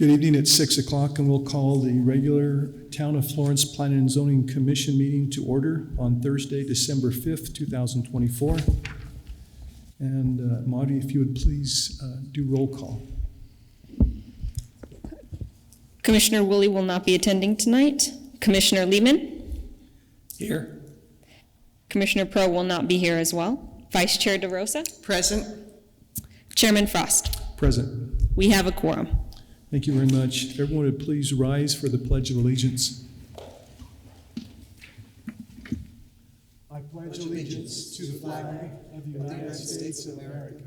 Good evening. It's 6 o'clock, and we'll call the regular Town of Florence Planning and Zoning Commission meeting to order on Thursday, December 5th, 2024. And Maudie, if you would please do roll call. Commissioner Woolley will not be attending tonight. Commissioner Lehman? Here. Commissioner Pro will not be here as well. Vice Chair DeRosa? Present. Chairman Frost? Present. We have a quorum. Thank you very much. If everyone would please rise for the Pledge of Allegiance. I pledge allegiance to the flag of the United States of America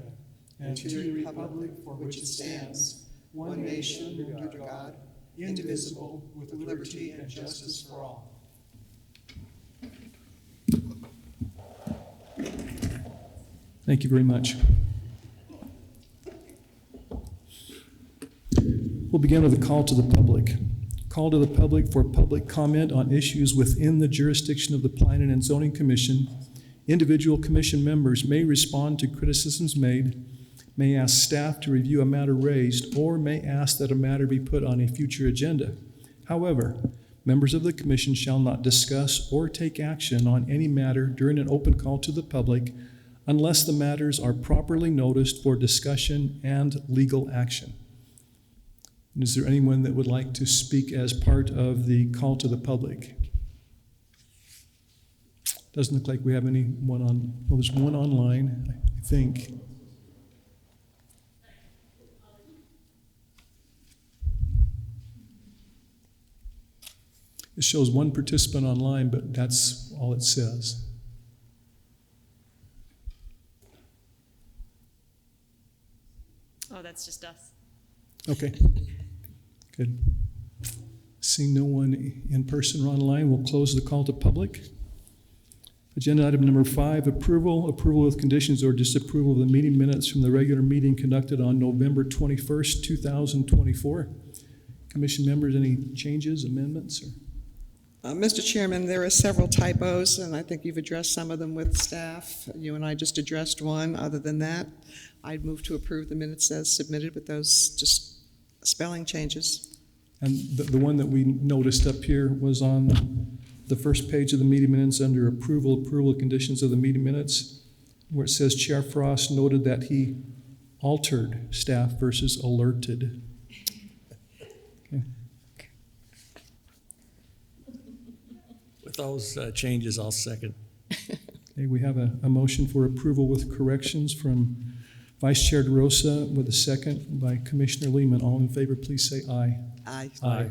and to the republic for which it stands, one nation under God, indivisible, with liberty and justice for all. Thank you very much. We'll begin with a call to the public. Call to the public for public comment on issues within the jurisdiction of the Planning and Zoning Commission. Individual commission members may respond to criticisms made, may ask staff to review a matter raised, or may ask that a matter be put on a future agenda. However, members of the commission shall not discuss or take action on any matter during an open call to the public unless the matters are properly noticed for discussion and legal action. Is there anyone that would like to speak as part of the call to the public? Doesn't look like we have anyone on. Well, there's one online, I think. It shows one participant online, but that's all it says. Oh, that's just us. Okay. Good. Seeing no one in person or online, we'll close the call to public. Agenda item number 5, approval with conditions or disapproval of the meeting minutes from the regular meeting conducted on November 21st, 2024. Commission members, any changes, amendments? Mr. Chairman, there are several typos, and I think you've addressed some of them with staff. You and I just addressed one. Other than that, I'd move to approve the minutes as submitted with those just spelling changes. And the one that we noticed up here was on the first page of the meeting minutes under approval of conditions of the meeting minutes, where it says Chair Frost noted that he altered staff versus alerted. Okay. With those changes, I'll second. Okay, we have a motion for approval with corrections from Vice Chair DeRosa with a second by Commissioner Lehman. All in favor, please say aye. Aye. Aye.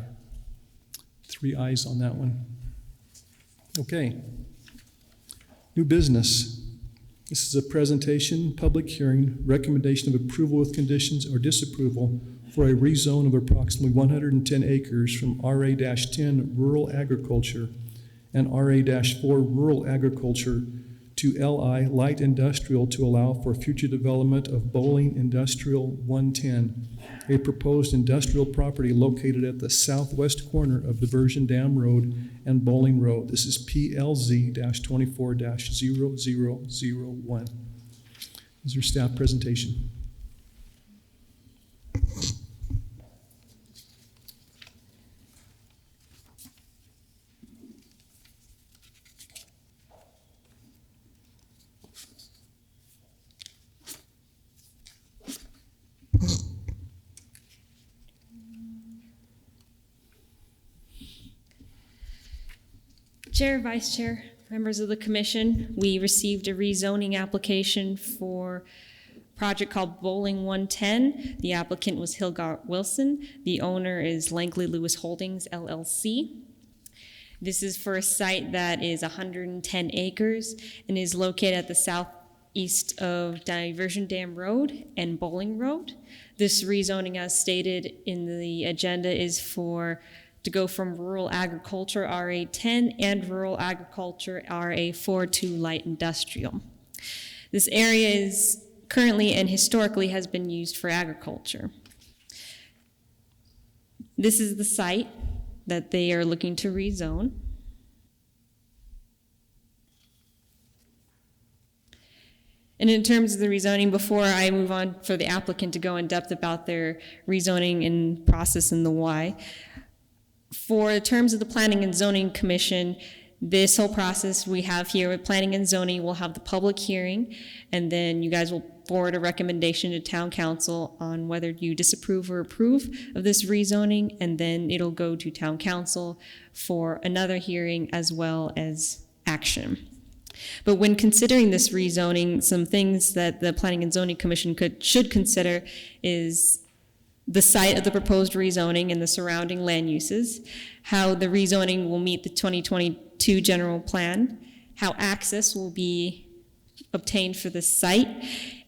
3 ayes on that one. Okay. New business. This is a presentation, public hearing, recommendation of approval with conditions or disapproval for a rezone of approximately 110 acres from RA-10 rural agriculture and RA-4 rural agriculture to LI light industrial to allow for future development of Bowling Industrial 110, a proposed industrial property located at the southwest corner of Diversion Dam Road and Bowling Road. This is PLZ-24-0001. This is your staff presentation. Chair, Vice Chair, members of the Commission, we received a rezoning application for a project called Bowling 110. The applicant was Hilgard Wilson. The owner is Langley Lewis Holdings, LLC. This is for a site that is 110 acres and is located at the southeast of Diversion Dam Road and Bowling Road. This rezoning, as stated in the agenda, is to go from rural agriculture RA-10 and rural agriculture RA-4 to light industrial. This area is currently and historically has been used for agriculture. This is the site that they are looking to rezone. And in terms of the rezoning, before I move on for the applicant to go in depth about their rezoning and process and the why, for terms of the Planning and Zoning Commission, this whole process we have here with Planning and Zoning, we'll have the public hearing, and then you guys will forward a recommendation to Town Council on whether you disapprove or approve of this rezoning, and then it'll go to Town Council for another hearing as well as action. But when considering this rezoning, some things that the Planning and Zoning Commission should consider is the site of the proposed rezoning and the surrounding land uses, how the rezoning will meet the 2022 general plan, how access will be obtained for the site,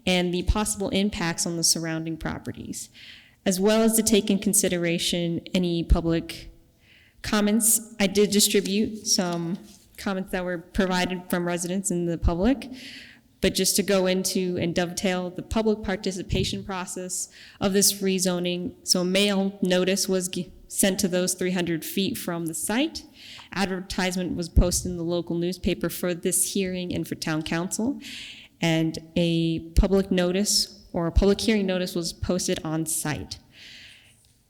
and the possible impacts on the surrounding properties, as well as to take in consideration any public comments. I did distribute some comments that were provided from residents and the public, but just to go into and dovetail the public participation process of this rezoning. So a mail notice was sent to those 300 feet from the site. Advertisement was posted in the local newspaper for this hearing and for Town Council. And a public notice or a public hearing notice was posted on site.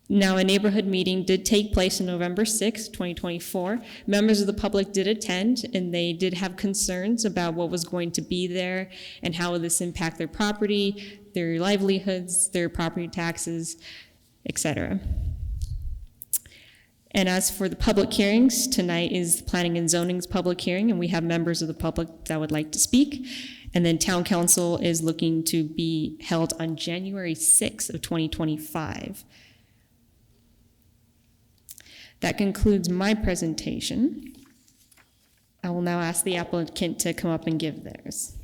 Now, a neighborhood meeting did take place on November 6, 2024. Members of the public did attend, and they did have concerns about what was going to be there and how would this impact their property, their livelihoods, their property taxes, etc. And as for the public hearings, tonight is Planning and Zoning's public hearing, and we have members of the public that would like to speak. And then Town Council is looking to be held on January 6th of 2025. That concludes my presentation. I will now ask the applicant to come up and give theirs.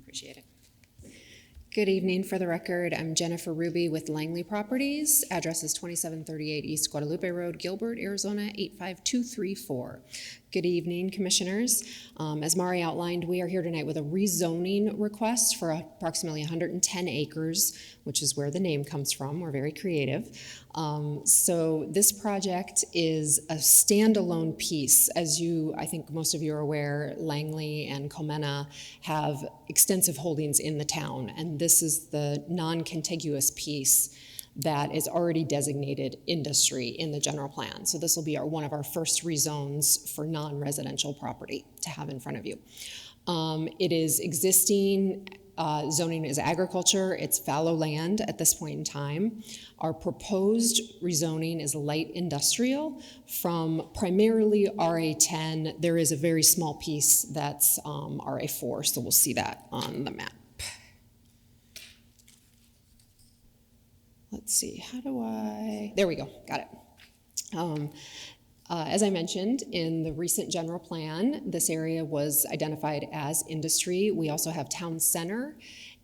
Appreciate it. Good evening. For the record, I'm Jennifer Ruby with Langley Properties. Address is 2738 East Guadalupe Road, Gilbert, Arizona 85234. Good evening, Commissioners. As Mari outlined, we are here tonight with a rezoning request for approximately 110 acres, which is where the name comes from. We're very creative. So this project is a standalone piece. As I think most of you are aware, Langley and Comena have extensive holdings in the town, and this is the non-contiguous piece that is already designated industry in the general plan. So this will be one of our first rezones for non-residential property to have in front of you. It is existing, zoning is agriculture, it's fallow land at this point in time. Our proposed rezoning is light industrial from primarily RA10. There is a very small piece that's RA4, so we'll see that on the map. Let's see, there we go, got it. As I mentioned, in the recent general plan, this area was identified as industry. We also have town center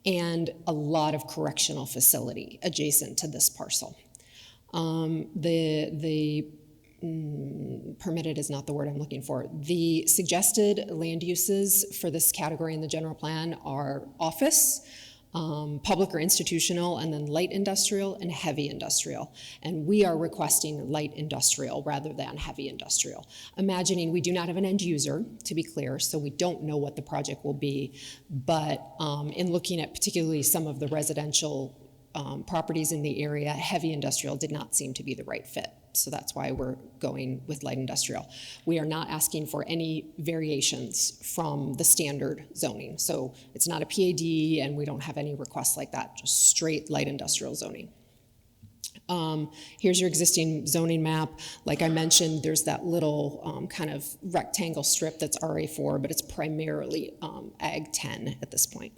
and a lot of correctional facility adjacent to this parcel. Permitted is not the word I'm looking for. The suggested land uses for this category in the general plan are office, public or institutional, and then light industrial and heavy industrial. And we are requesting light industrial rather than heavy industrial. Imagining we do not have an end user, to be clear, so we don't know what the project will be, but in looking at particularly some of the residential properties in the area, heavy industrial did not seem to be the right fit. So that's why we're going with light industrial. We are not asking for any variations from the standard zoning. So it's not a PAD, and we don't have any requests like that, just straight light industrial zoning. Here's your existing zoning map. Like I mentioned, there's that little kind of rectangle strip that's RA4, but it's primarily Ag 10 at this point.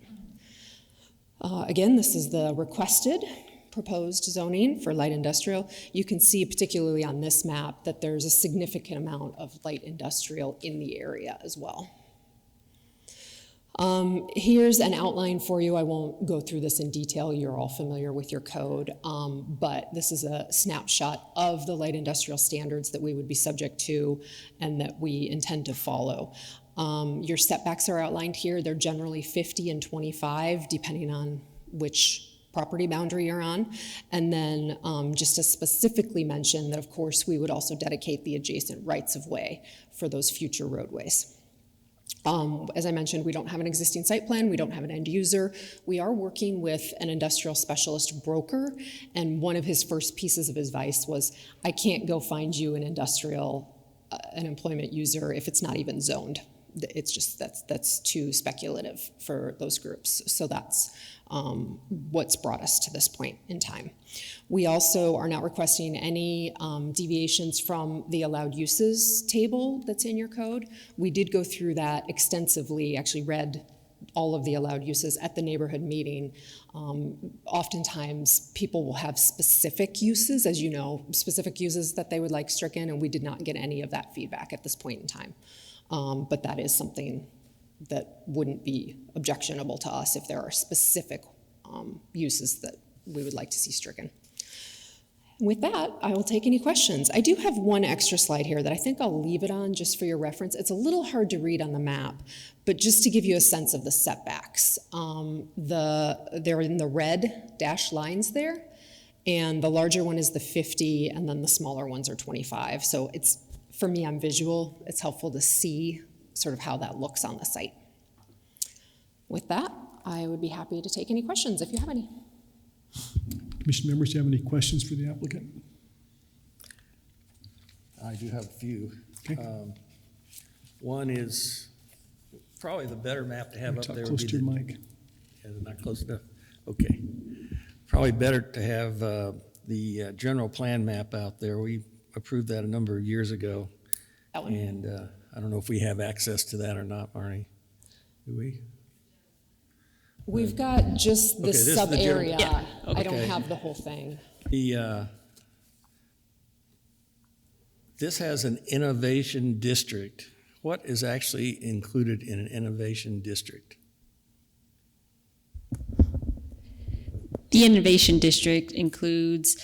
Again, this is the requested proposed zoning for light industrial. You can see, particularly on this map, that there's a significant amount of light industrial in the area as well. Here's an outline for you. I won't go through this in detail. You're all familiar with your code, but this is a snapshot of the light industrial standards that we would be subject to and that we intend to follow. Your setbacks are outlined here. They're generally 50 and 25, depending on which property boundary you're on. And then just to specifically mention that, of course, we would also dedicate the adjacent rights of way for those future roadways. As I mentioned, we don't have an existing site plan, we don't have an end user. We are working with an industrial specialist broker, and one of his first pieces of advice was, I can't go find you an industrial, an employment user if it's not even zoned. It's just, that's too speculative for those groups. So that's what's brought us to this point in time. We also are not requesting any deviations from the allowed uses table that's in your code. We did go through that extensively, actually read all of the allowed uses at the neighborhood meeting. Oftentimes people will have specific uses, as you know, specific uses that they would like stricken, and we did not get any of that feedback at this point in time. But that is something that wouldn't be objectionable to us if there are specific uses that we would like to see stricken. With that, I will take any questions. I do have one extra slide here that I think I'll leave it on just for your reference. It's a little hard to read on the map, but just to give you a sense of the setbacks. They're in the red dashed lines there, and the larger one is the 50, and then the smaller ones are 25. So it's, for me, I'm visual. It's helpful to see sort of how that looks on the site. With that, I would be happy to take any questions if you have any. Commission members, do you have any questions for the applicant? I do have a few. Okay. One is probably the better map to have up Talk there. close would to be your the- mic. Is it not close enough? Okay. Probably better to have the general plan map out there. We approved that a number of years ago. That one. And I don't know if we have access to that or not, Marnie. Do we? We've got just Okay, the this is the sub general- area. Yeah, I don't okay. have the whole thing. This has an innovation district. What is actually included in an innovation district? The Innovation District includes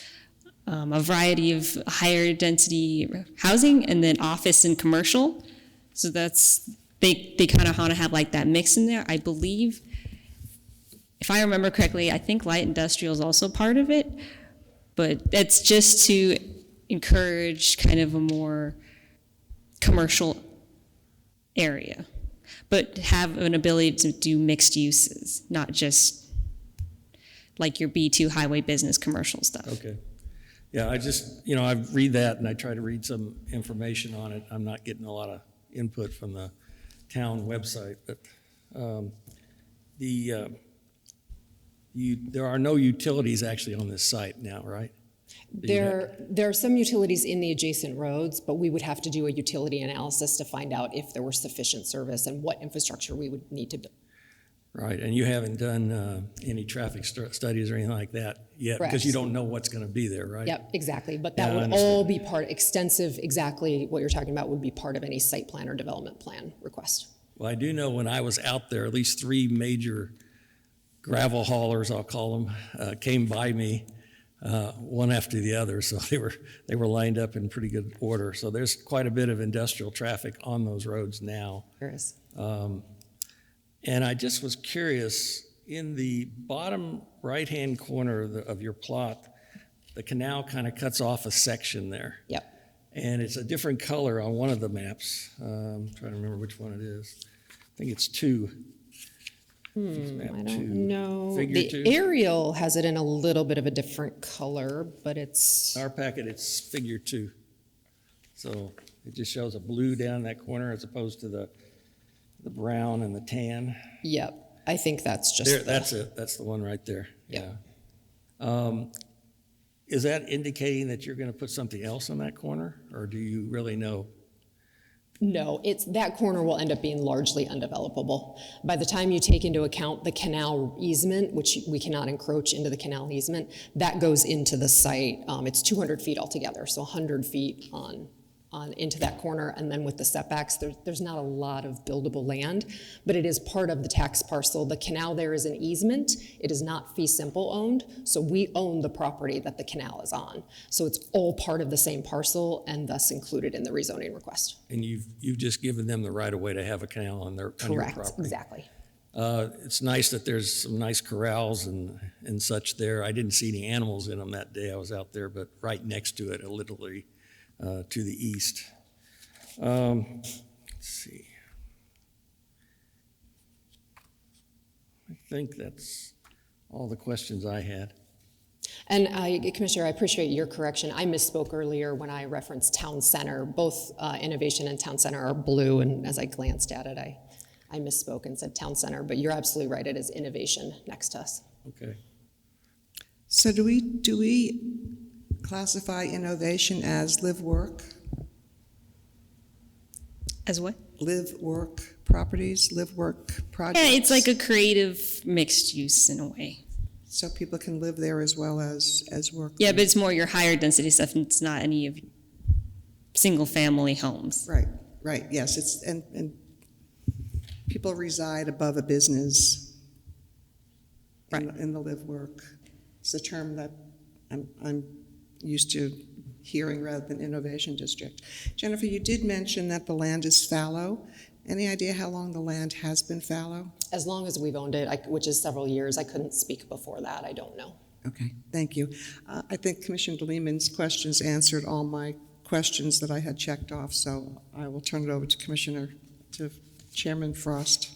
a variety of higher density housing and then office and commercial. So that's, they kind of want to have like that mix in there. I believe, if I remember correctly, I think light industrial is also part of it, but that's just to encourage kind of a more commercial area, but have an ability to do mixed uses, not just like your B2 highway business commercial stuff. Okay. Yeah, I just, I read that and I try to read some information on it. I'm not getting a lot of input from the town website, but there are no utilities actually on this site now, right? There are some utilities in the adjacent roads, but we would have to do a utility analysis to find out if there were sufficient service and what infrastructure we would need to build. Right, and you haven't done any traffic studies or anything like that yet, because you don't know what's going to be there, right? Yep, exactly. But Yeah, that I would understand. all be extensive, exactly what you're talking about would be part of any site plan or development plan request. Well, I do know when I was out there, at least 3 major gravel haulers, I'll call them, came by me, one after the other. So they were lined up in pretty good order. So there's quite a bit of industrial traffic on those roads now. There is. And I just was curious, in the bottom right-hand corner of your plot, the canal kind of cuts off a section there. Yep. And it's a different color on one of the maps. I'm trying to remember which one it is. I think it's 2. It's map I 2. don't know. Figure The 2. aerial has it in a little bit of a different color, but it's, Our packet, it's figure 2. So it just shows a blue down in that corner as opposed to the brown and the tan. yep. I think that's just There, the- that's it. That's the one right there. Yeah. Is that indicating that you're going to put something else in that corner, or do you really know? No, that corner will end up being largely undevelopable. By the time you take into account the canal easement, which we cannot encroach into the canal easement, that goes into the site. It's 200 feet altogether, so 100 feet on into that corner, and then with the setbacks, there's not a lot of buildable land, but it is part of the tax parcel. The canal there is an easement. It is not fee simple owned, so we own the property that the canal is on. So it's all part of the same parcel and thus included in the rezoning request. And you've just given them the right of way to have a canal on your Correct, property. exactly. It's nice that there's some nice corrals and such there. I didn't see any animals in them that day I was out there, but right next to it, literally to the east. Let's see. I think that's all the questions I had. And Commissioner, I appreciate your correction. I misspoke earlier when I referenced town center. Both Innovation and town center are blue, and as I glanced at it, I misspoke and said town center, but you're absolutely right. It is Innovation next to us. Okay. So do we classify innovation as live-work? As what? Live-work properties, live-work projects? Yeah, it's like a creative mixed use in a way. So people can live there as well as work? Yeah, there. but it's more your higher density stuff, and it's not any of single family homes. Right, yes, it's, and people reside above a business in the live-work. It's a term that I'm used to hearing rather than innovation district. Jennifer, you did mention that the land is fallow. Any idea how long the land has been fallow? As long as we've owned it, which is several years. I couldn't speak before that. I don't know. Okay, thank you. I think Commissioner Lehman's questions answered all my questions that I had checked off, so I will turn it over to Chairman Frost.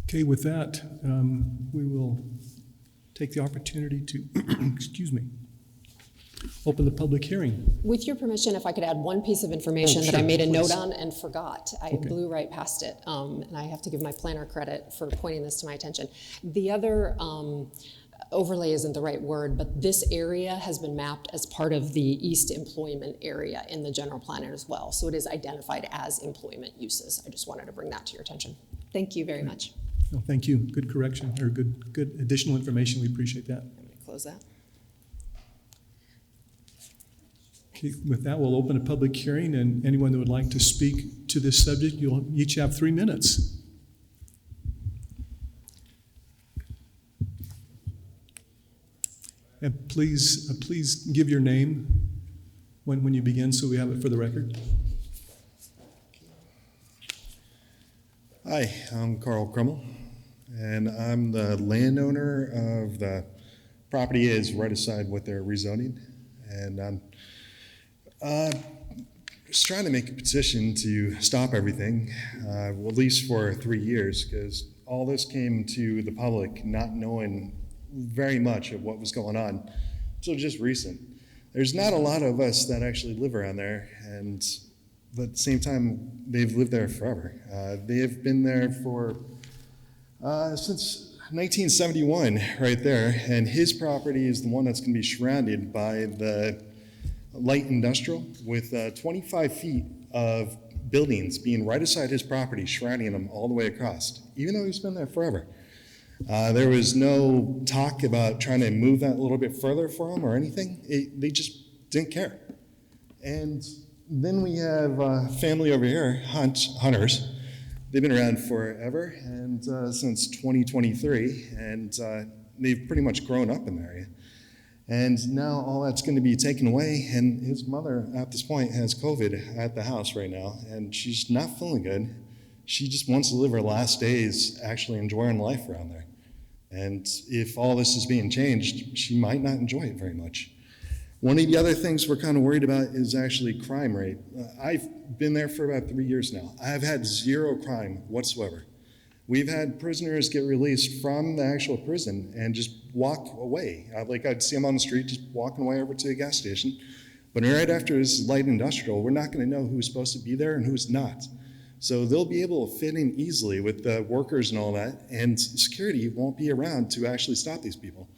Okay, with that, we will take the opportunity to, excuse me, open the public hearing. With your permission, if I could add one piece of information that I sure, made a note please. on and forgot. I blew right past it, and I have to give my planner credit for pointing this to my attention. The other overlay isn't the right word, but this area has been mapped as part of the East employment area in the general plan as well. So it is identified as employment uses. I just wanted to bring that to your attention. Thank you very much. Oh, thank you. Good correction, or good additional information. We appreciate that. I'm going to close that. Okay, with that, we'll open a public hearing, and anyone that would like to speak to this subject, you'll each have 3 minutes. And please give your name when you begin, so we have it for the record. Hi, I'm Carl Crummel, and I'm the landowner of the property is right aside what they're rezoning, and I'm just trying to make a petition to stop everything, well, at least for 3 years, because all this came to the public not knowing very much of what was going on until just recent. There's not a lot of us that actually live around there, but at the same time, they've lived there forever. They have been there for since 1971, right there, and his property is the one that's going to be surrounded by the light industrial with 25 feet of buildings being right aside his property, surrounding him all the way across, even though he's been there forever. There was no talk about trying to move that a little bit further for him or anything. They just didn't care. And then we have family over here, hunters. They've been around forever, and since 2023, and they've pretty much grown up in the area. And now all that's going to be taken away, and his mother at this point has COVID at the house right now, and she's not feeling good. She just wants to live her last days actually enjoying life around there. And if all this is being changed, she might not enjoy it very much. One of the other things we're kind of worried about is actually crime rate. I've been there for about 3 years now. I've had 0 crime whatsoever. We've had prisoners get released from the actual prison and just walk away. I'd see them on the street just walking away over to a gas station. But right after this light industrial, we're not going to know who's supposed to be there and who's not. So they'll be able to fit in easily with the workers and all that, and security won't be around to actually stop these people.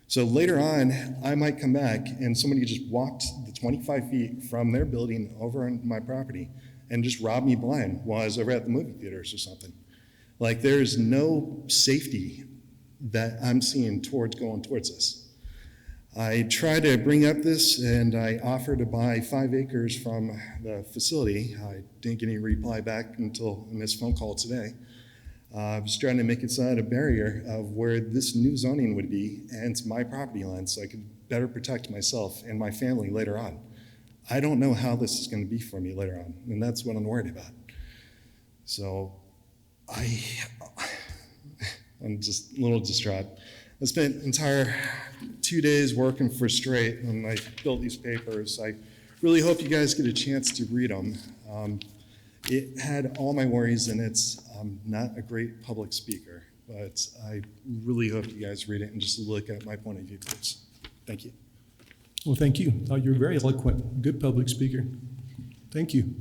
So later on, I might come back and somebody just walked the 25 feet from their building over on my property and just robbed me blind while I was over at the movie theaters or something. Like, there's no safety that I'm seeing towards going towards this. I tried to bring up this and I offered to buy 5 acres from the facility. I didn't get any reply back until I missed a phone call today. I was trying to make it so I had a barrier of where this new zoning would be and my property line so I could better protect myself and my family later on. I don't know how this is going to be for me later on, and that's what I'm worried about. So I'm just a little distraught. I spent entire 2 days working for straight when I built these papers. I really hope you guys get a chance to read them. It had all my worries, and it's not a great public speaker, but I really hope you guys read it and just look at my point of view, please. Thank you. Well, thank you. You're very eloquent, good public speaker. Thank you.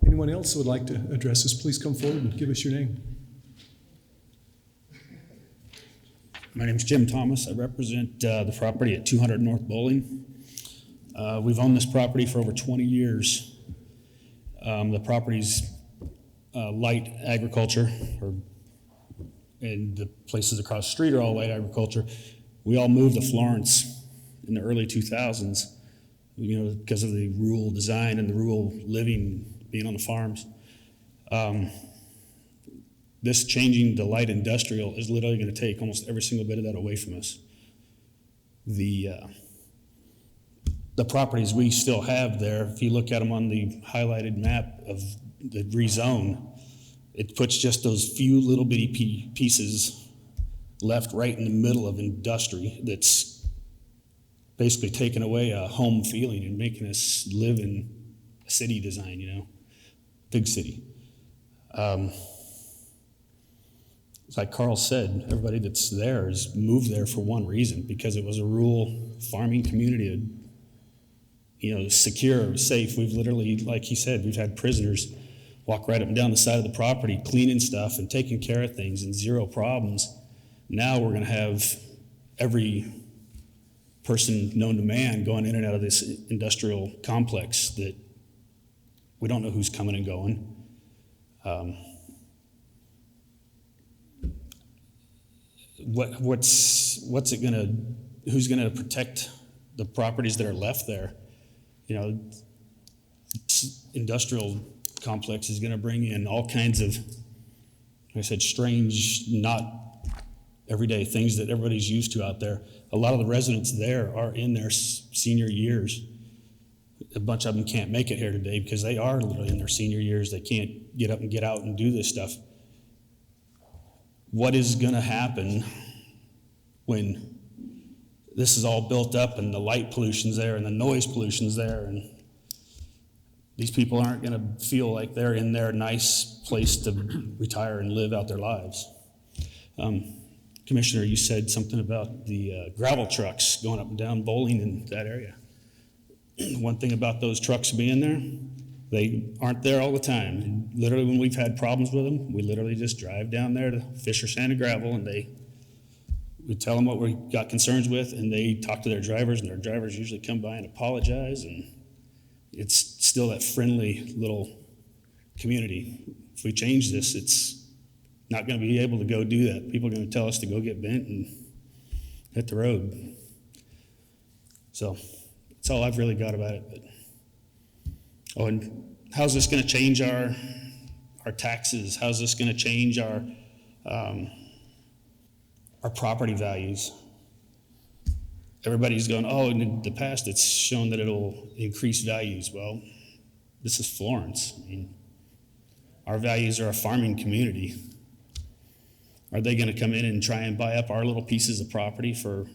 Anyone else who would like to address us, please come forward and give us your name. My name's Jim Thomas. I represent the property at 200 North Bowling. We've owned this property for over 20 years. The property's light agriculture, and the places across the street are all light agriculture. We all moved to Florence in the early 2000s, because of the rural design and the rural living, being on the farms. This changing to light industrial is literally going to take almost every single bit of that away from us. The properties we still have there, if you look at them on the highlighted map of the rezone, it puts just those few little bitty pieces left right in the middle of industry that's basically taking away a home feeling and making us live in a city design, big city. Like Carl said, everybody that's there is moved there for one reason, because it was a rural farming community, secure, safe. We've literally, like he said, we've had prisoners walk right up and down the side of the property, cleaning stuff and taking care of things and zero problems. Now we're gonna have every person known to man going in and out of this industrial complex that we don't know who's coming and going. Who's gonna protect the properties that are left there? Industrial complex is gonna bring in all kinds of, like I said, strange, not everyday things that everybody's used to out there. A lot of the residents there are in their senior years. A bunch of them can't make it here today because they are literally in their senior years. They can't get up and get out and do this stuff. What is gonna happen when this is all built up and the light pollution's there and the noise pollution's there, and these people aren't gonna feel like they're in their nice place to retire and live out their lives? Commissioner, you said something about the gravel trucks going up and down Bowling in that area. One thing about those trucks being there, they aren't there all the time. And literally, when we've had problems with them, we literally just drive down there to Fisher Sand and Gravel, and we tell them what we got concerns with, and they talk to their drivers, and their drivers usually come by and apologize, and it's still that friendly little community. If we change this, it's not going to be able to go do that. People are going to tell us to go get bent and hit the road. So that's all I've really got about it. But, and how's this going to change our taxes? How's this going to change our property values? Everybody's going, oh, in the past it's shown that it'll increase values. Well, this is Florence. I mean, our values are a farming community. Are they going to come in and try and buy up our little pieces of property for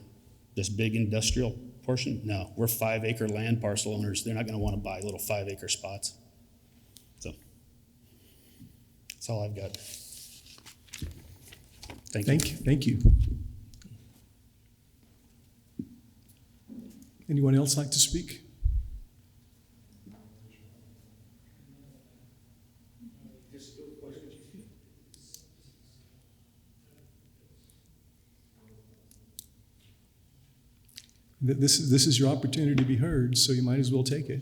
this big industrial portion? No, we're 5-acre land parcel owners. They're not going to want to buy little 5-acre spots. So that's all I've got. Thank you. Thank you. Anyone else like to speak? This is your opportunity to be heard, so you might as well take it.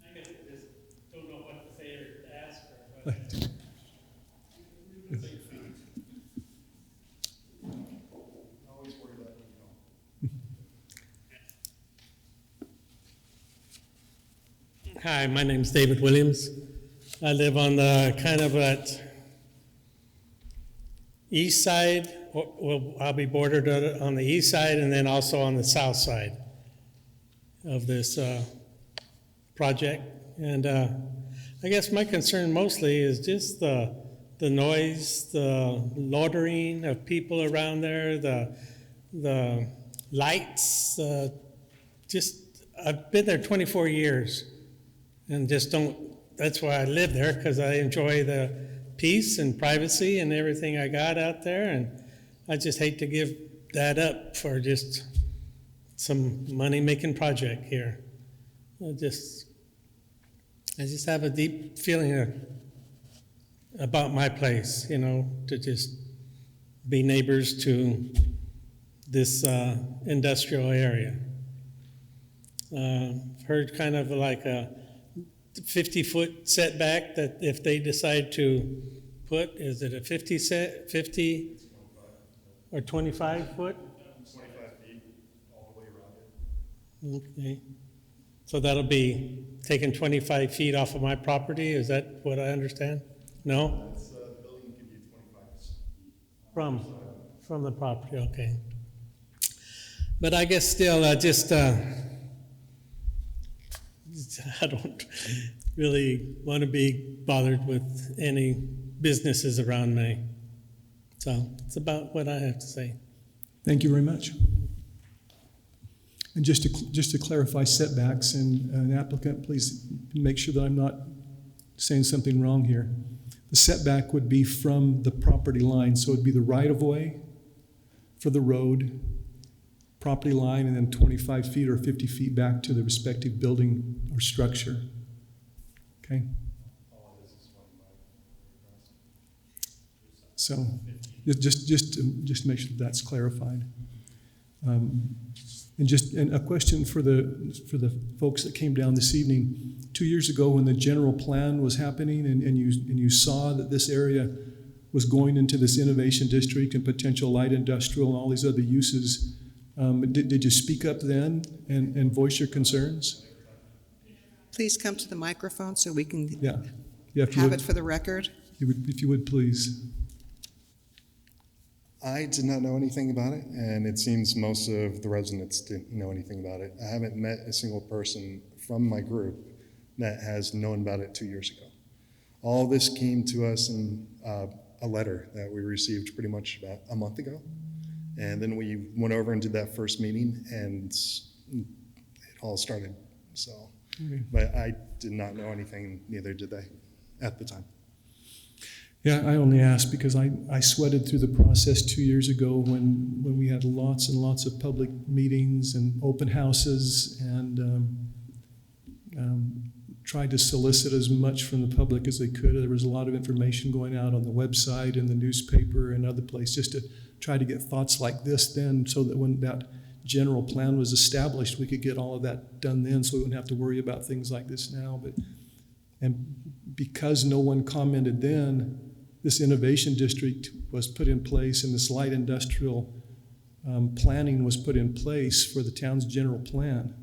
I just don't know what to say or to ask her. Hi, my name's David Williams. I live on the kind of that east side. Well, I'll be bordered on the east side and then also on the south side of this project. And I guess my concern mostly is just the noise, the loitering of people around there, the lights. I've been there 24 years and just don't, that's why I live there, because I enjoy the peace and privacy and everything I got out there. And I just hate to give that up for just some money-making project here. I just have a deep feeling about my place, you know, to just be neighbors to this industrial area. Heard kind of like a 50-foot setback that if they decide to put, is it a 50 or 25 foot? 25 feet all the way around it. Okay. So that'll be taking 25 feet off of my property, is that what I understand? No? That's, the building can be 25 feet. From the property, okay. But I guess still, I don't really want to be bothered with any businesses around me. So it's about what I have to say. Thank you very much. And just to clarify setbacks, and an applicant, please make sure that I'm not saying something wrong here. The setback would be from the property line, so it'd be the right-of-way for the road, property line, and then 25 feet or 50 feet back to the respective building or structure. Okay? So just to make sure that's clarified. And a question for the folks that came down this evening. 2 years ago, when the general plan was happening, and you saw that this area was going into this innovation district and potential light industrial and all these other uses, did you speak up then and voice your concerns? Please come to the microphone so we can Yeah. If you have would, it for the record. if you would please. I did not know anything about it, and it seems most of the residents didn't know anything about it. I haven't met a single person from my group that has known about it 2 years ago. All this came to us in a letter that we received pretty much about a month ago. And then we went over and did that first meeting, and it all started. So, Okay. but I did not know anything, neither did they at the time. Yeah, I only asked because I sweated through the process 2 years ago when we had lots and lots of public meetings and open houses, and tried to solicit as much from the public as they could. There was a lot of information going out on the website and the newspaper and other places just to try to get thoughts like this then, so that when that general plan was established, we could get all of that done then, so we wouldn't have to worry about things like this now. And because no one commented then, this innovation district was put in place, and this light industrial planning was put in place for the town's general plan.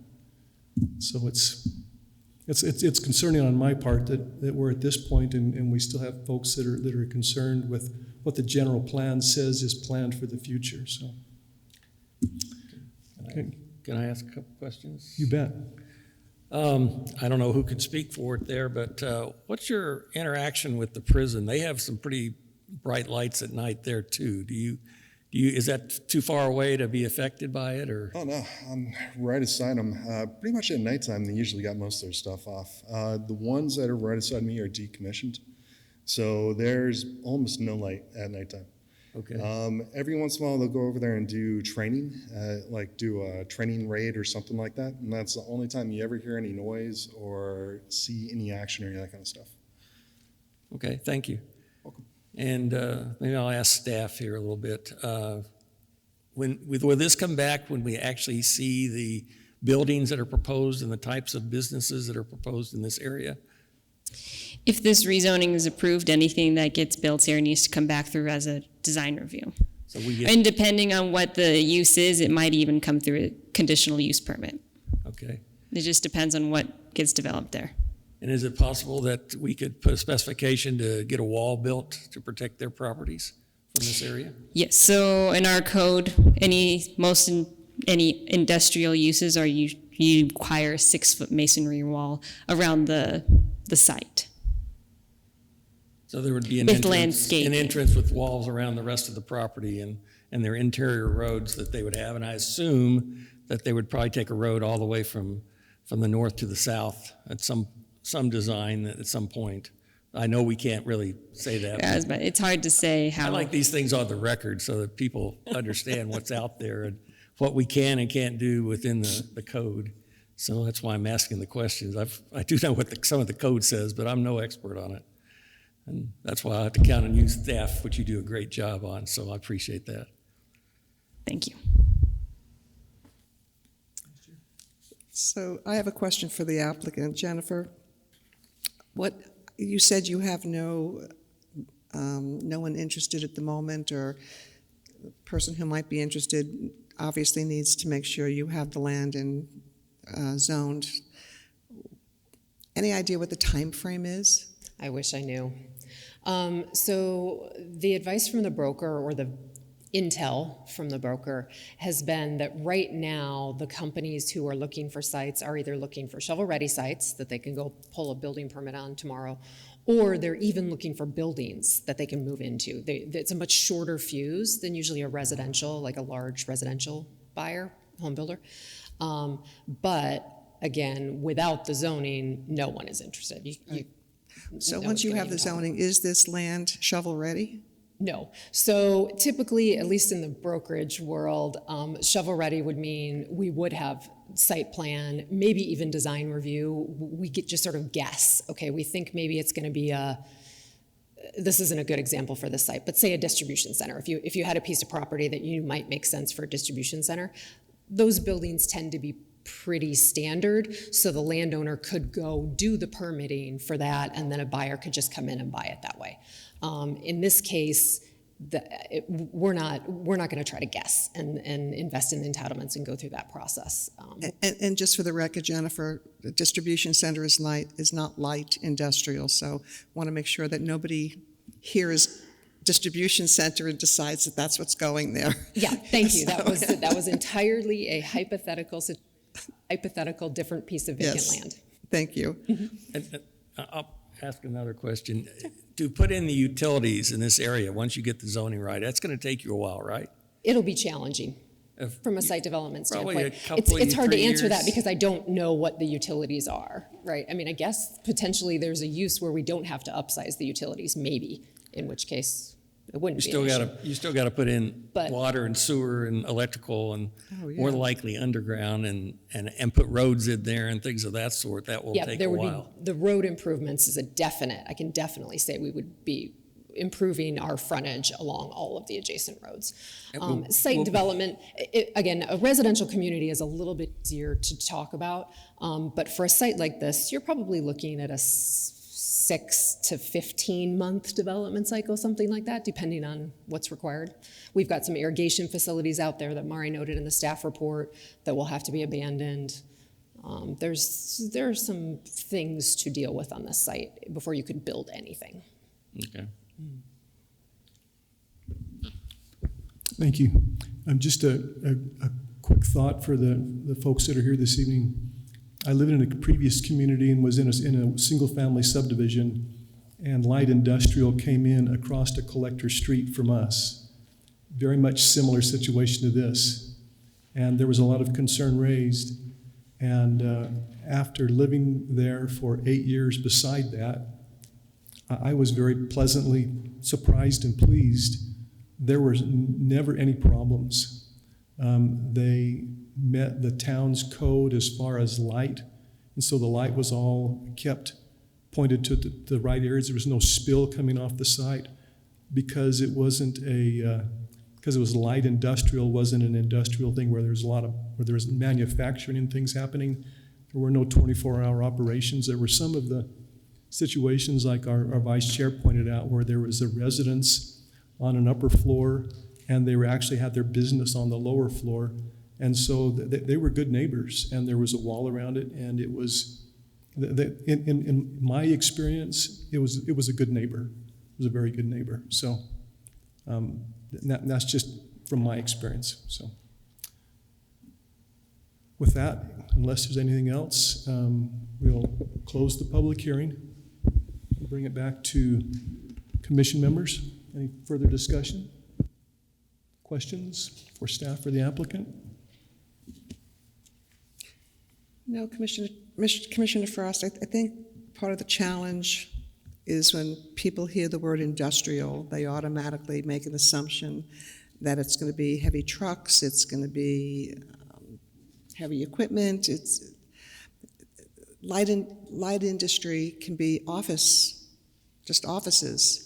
So it's concerning on my part that we're at this point, and we still have folks that are concerned with what the general plan says is planned for the future. So, okay, Can I ask a couple questions? you bet. I don't know who could speak for it there, but what's your interaction with the prison? They have some pretty bright lights at night there too. Is that too far away to be affected by it, or? Oh no, I'm right beside them. Pretty much at nighttime, they usually got most of their stuff off. The ones that are right beside me are decommissioned, so there's almost no light at nighttime. Okay. Every once in a while, they'll go over there and do training, like do a training raid or something like that, and that's the only time you ever hear any noise or see any action or any of that kind of stuff. Okay, thank you. Welcome. And maybe I'll ask staff here a little bit. Will this come back when we actually see the buildings that are proposed and the types of businesses that are proposed in this area? If this rezoning is approved, anything that gets built here needs to come back through as a design review. So we get, And depending on what the use is, it might even come through a conditional use permit. okay. It just depends on what gets developed there. And is it possible that we could put a specification to get a wall built to protect their properties from this area? Yes, so in our code, any industrial uses are you require a 6-foot masonry wall around the site. So there would be With landscaping. an entrance with walls around the rest of the property and their interior roads that they would have. And I assume that they would probably take a road all the way from the north to the south at some design at some point. I know we can't really say that. Yeah, but it's hard to say how. I like these things on the record so that people understand what's out there and what we can and can't do within the code. So that's why I'm asking the questions. I do know what some of the code says, but I'm no expert on it. And that's why I have to count on you staff, which you do a great job on, so I appreciate that. Thank you. So I have a question for the applicant. Jennifer, you said you have no one interested at the moment, or the person who might be interested obviously needs to make sure you have the land and zoned. Any idea what the time frame is? I wish I knew. So the advice from the broker, or the intel from the broker, has been that right now the companies who are looking for sites are either looking for shovel-ready sites that they can go pull a building permit on tomorrow, or they're even looking for buildings that they can move into. It's a much shorter fuse than usually a residential, like a large residential buyer, home builder. But again, without the zoning, no one is interested. So once you have the zoning, is this land shovel-ready? No. So typically, at least in the brokerage world, shovel-ready would mean we would have site plan, maybe even design review. We get just sort of guess. Okay, we think maybe it's going to be this isn't a good example for this site, but say a distribution center. If you had a piece of property that you might make sense for a distribution center, those buildings tend to be pretty standard, so the landowner could go do the permitting for that, and then a buyer could just come in and buy it that way. In this case, we're not going to try to guess and invest in the entitlements and go through that process. And just for the record, Jennifer, the distribution center is not light industrial, so want to make sure that nobody hears distribution center and decides that that's what's going there. Yeah, thank you. That was entirely a hypothetical different piece of vacant land. Thank you. And I'll ask another question. To put in the utilities in this area, once you get the zoning right, that's going to take you a while, right? It'll be challenging from a site development Probably standpoint. a couple It's hard to 3 answer that years. because I don't know what the utilities are, right? I mean, I guess potentially there's a use where we don't have to upsize the utilities, maybe, in which case it wouldn't be an issue. You still got to put in But- water and sewer and electrical and Oh, yeah. more likely underground and put roads in there and things of that sort. That will Yeah, take there a would while. be, the road improvements is I can definitely say we would be improving our frontage along all of the adjacent roads. Site development, again, a residential community is a little bit easier to talk about, but for a site like this, you're probably looking at a 6 to 15 month development cycle, something like that, depending on what's required. We've got some irrigation facilities out there that Mari noted in the staff report that will have to be abandoned. There are some things to deal with on this site before you could build anything. Okay. Thank you. Just a quick thought for the folks that are here this evening. I lived in a previous community and was in a single-family subdivision, and light industrial came in across a collector street from us. Very much similar situation to this. And there was a lot of concern raised. And after living there for 8 years beside that, I was very pleasantly surprised and pleased. There were never any problems. They met the town's code as far as light, and so the light was all kept pointed to the right areas. There was no spill coming off the site because it wasn't because it was light industrial, wasn't an industrial thing where there was manufacturing and things happening. There were no 24-hour operations. There were some of the situations like our vice chair pointed out where there was a residence on an upper floor and they actually had their business on the lower floor. And so they were good neighbors, and there was a wall around it, and it was In my experience, it was a good neighbor. It was a very good neighbor. So that's just from my experience. So with that, unless there's anything else, we'll close the public hearing. Bring it back to commission members. Any further discussion? Questions for staff or the applicant? No, Commissioner Frost, I think part of the challenge is when people hear the word industrial, they automatically make an assumption that it's going to be heavy trucks, it's going to be heavy equipment, it's light industry can be just offices.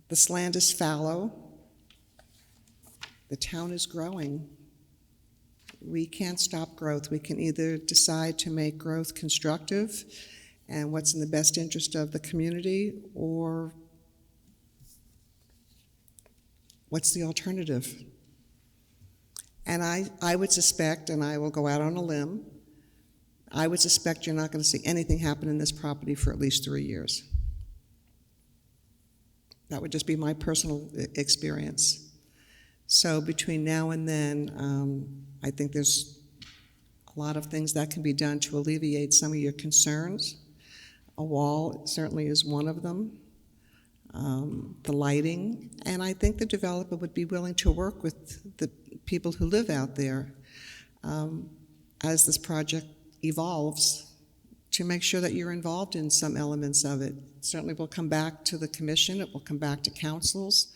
This land is fallow. The town is growing. We can't stop growth. We can either decide to make growth constructive and what's in the best interest of the community, or what's the alternative? And I would suspect, and I will go out on a limb, I would suspect you're not going to see anything happen in this property for at least 3 years. That would just be my personal experience. So between now and then, I think there's a lot of things that can be done to alleviate some of your concerns. A wall certainly is one of them. The lighting, and I think the developer would be willing to work with the people who live out there as this project evolves, to make sure that you're involved in some elements of it. Certainly will come back to the commission, it will come back to councils.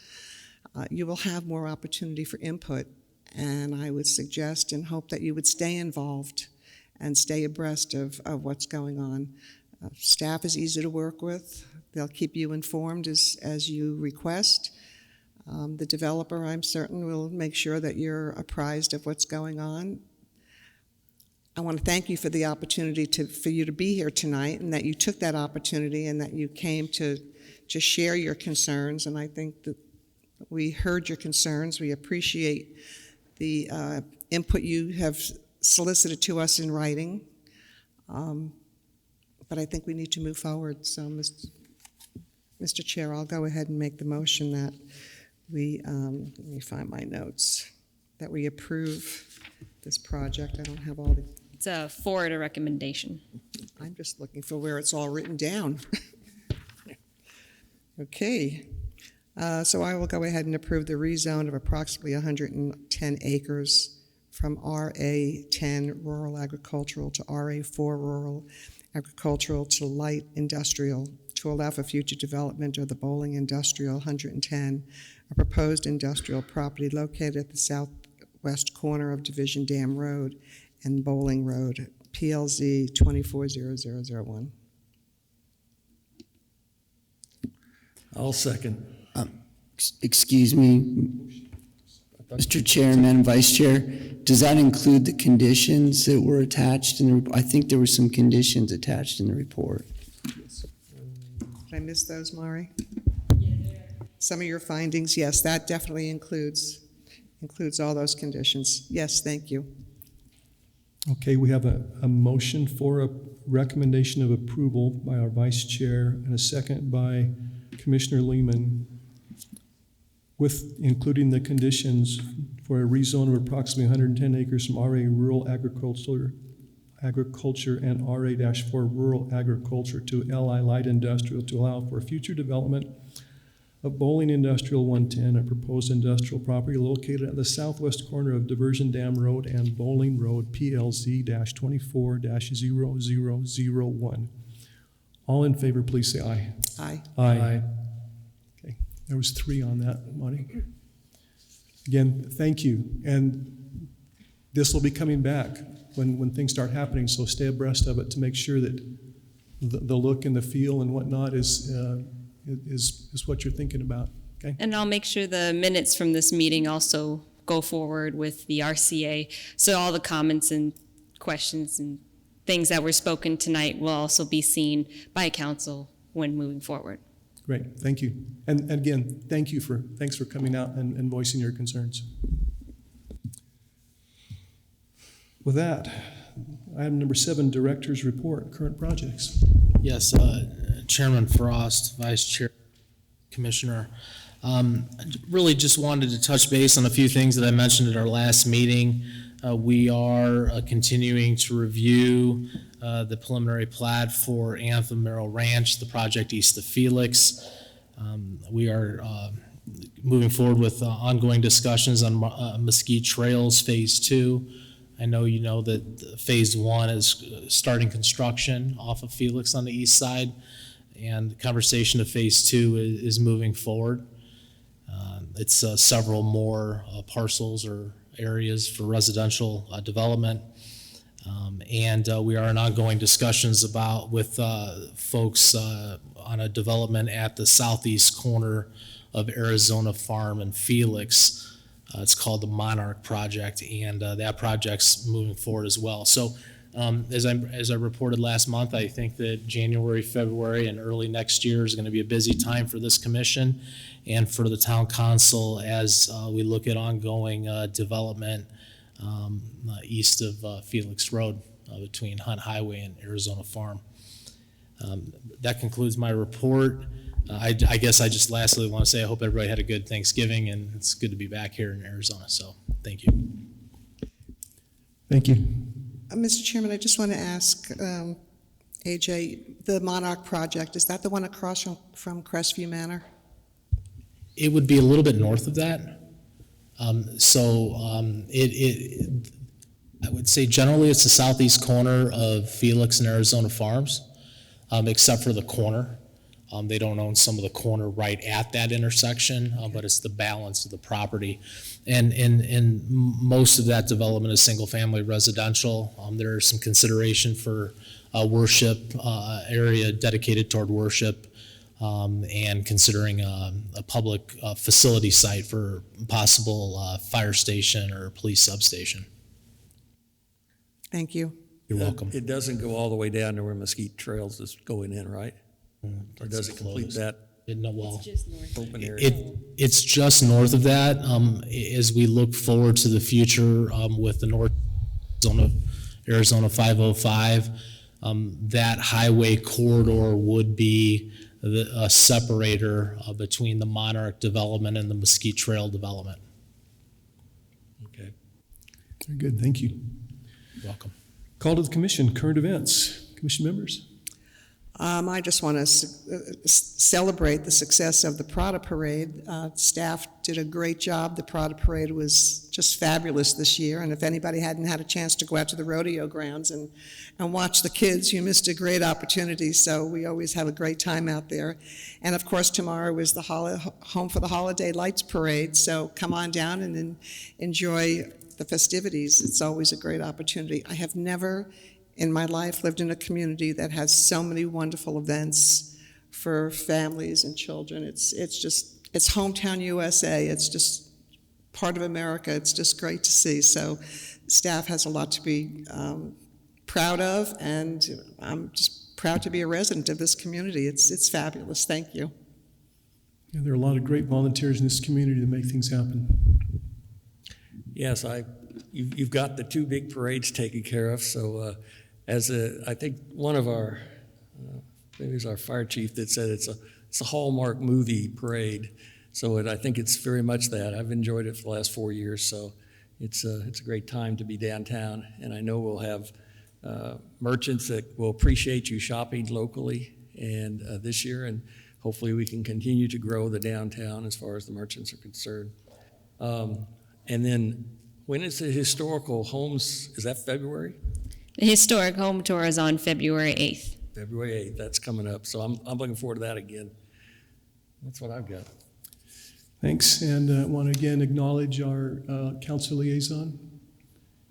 You will have more opportunity for input, and I would suggest and hope that you would stay involved and stay abreast of what's going on. Staff is easy to work with. They'll keep you informed as you request. The developer, I'm certain, will make sure that you're apprised of what's going on. I want to thank you for the opportunity for you to be here tonight, and that you took that opportunity and that you came to share your concerns. And I think that we heard your concerns. We appreciate the input you have solicited to us in writing. But I think we need to move forward. So, Mr. Chair, I'll go ahead and make the motion that we, let me find my notes, that we approve this project. I don't have all the... It's a forward a recommendation. I'm just looking for where it's all written down. Okay. So I will go ahead and approve the rezone of approximately 110 acres from RA10 rural agricultural to RA4 rural agricultural to light industrial to allow for future development of the Bowling Industrial 110, a proposed industrial property located at the southwest corner of Division Dam Road and Bowling Road, PLZ 240001. I'll second. Excuse me, Mr. Chairman, Vice Chair, does that include the conditions that were attached in the report? I think there were some conditions attached in the report. Did I miss those, Mari? Some of your findings, yes, that definitely includes all those conditions. Yes, thank you. Okay, we have a motion for a recommendation of approval by our Vice Chair and a second by Commissioner Lehman, with including the conditions for a rezone of approximately 110 acres from RA rural agriculture and RA-4 rural agriculture to LI light industrial to allow for future development of Bowling Industrial 110, a proposed industrial property located at the southwest corner of Diversion Dam Road and Bowling Road, PLZ-24-0001. All in favor, please say aye. Aye. Aye. Okay, there was 3 on that, Monty. Again, thank you. And this will be coming back when things start happening, so stay abreast of it to make sure that the look and the feel and whatnot is what you're thinking about, okay? And I'll make sure the minutes from this meeting also go forward with the RCA, so all the comments and questions and things that were spoken tonight will also be seen by council when moving forward. Great, thank you. And again, thanks for coming out and voicing your concerns. With that, Item number 7, Director's Report, current projects. Yes, Chairman Frost, Vice Chair, Commissioner. Really just wanted to touch base on a few things that I mentioned at our last meeting. We are continuing to review the preliminary plat for Anthem Merrill Ranch, the project east of Felix. We are moving forward with ongoing discussions on Mesquite Trails Phase 2. I know you know that Phase 1 is starting construction off of Felix on the east side, and the conversation of Phase 2 is moving forward. It's several more parcels or areas for residential development. And we are in ongoing discussions with folks on a development at the southeast corner of Arizona Farm and Felix. It's called the Monarch Project, and that project's moving forward as well. So as I reported last month, I think that January, February, and early next year is going to be a busy time for this commission and for the town council as we look at ongoing development east of Felix Road between Hunt Highway and Arizona Farm. That concludes my report. I guess I just lastly want to say I hope everybody had a good Thanksgiving, and it's good to be back here in Arizona. So thank you. Thank you. Mr. Chairman, I just want to ask AJ, the Monarch Project, is that the one across from Crestview Manor? It would be a little bit north of that. I would say generally it's the southeast corner of Felix and Arizona Farms, except for the corner. They don't own some of the corner right at that intersection, but it's the balance of the property. And most of that development is single-family residential. There is some consideration for a worship area dedicated toward worship, and considering a public facility site for possible fire station or police substation. Thank you. You're welcome. It doesn't go all the way down to where Mesquite Trails is going in, right? Or does it complete that Well, open area? it's just north of that. As we look forward to the future with the North Arizona 505, that highway corridor would be a separator between the Monarch development and the Mesquite Trail development. Okay. Very good, thank you. You're welcome. Call to the commission, current events. Commission members? I just want to celebrate the success of the Prada Parade. Staff did a great job. The Prada Parade was just fabulous this year, and if anybody hadn't had a chance to go out to the rodeo grounds and watch the kids, you missed a great opportunity, so we always have a great time out there. And of course, tomorrow is the Home for the Holiday Lights Parade, so come on down and enjoy the festivities. It's always a great opportunity. I have never in my life lived in a community that has so many wonderful events for families and children. It's hometown USA. It's just part of America. It's just great to see. So staff has a lot to be proud of, and I'm just proud to be a resident of this community. It's fabulous. Thank you. Yeah, there are a lot of great volunteers in this community to make things happen. Yes, you've got the two big parades taken care of, so I think one of our, maybe it was our fire chief that said it's a Hallmark movie parade. So I think it's very much that. I've enjoyed it for the last 4 years, so it's a great time to be downtown. And I know we'll have merchants that will appreciate you shopping locally and this year, and hopefully we can continue to grow the downtown as far as the merchants are concerned. And then when is the historical homes, is that February? The historic home tour is on February 8th. February 8th, that's coming up, so I'm looking forward to that again. That's what I've got. Thanks, and I want to again acknowledge our council liaison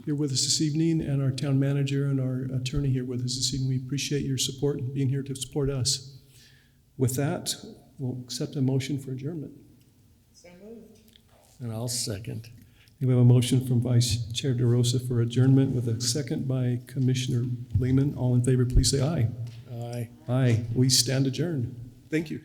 here with us this evening, and our town manager and our attorney here with us this evening. We appreciate your support and being here to support us. With that, we'll accept a motion for adjournment. So moved. And I'll second. We have a motion from Vice Chair DeRosa for adjournment with a second by Commissioner Lehman. All in favor, please say aye. Aye. Aye. We stand adjourned. Thank you.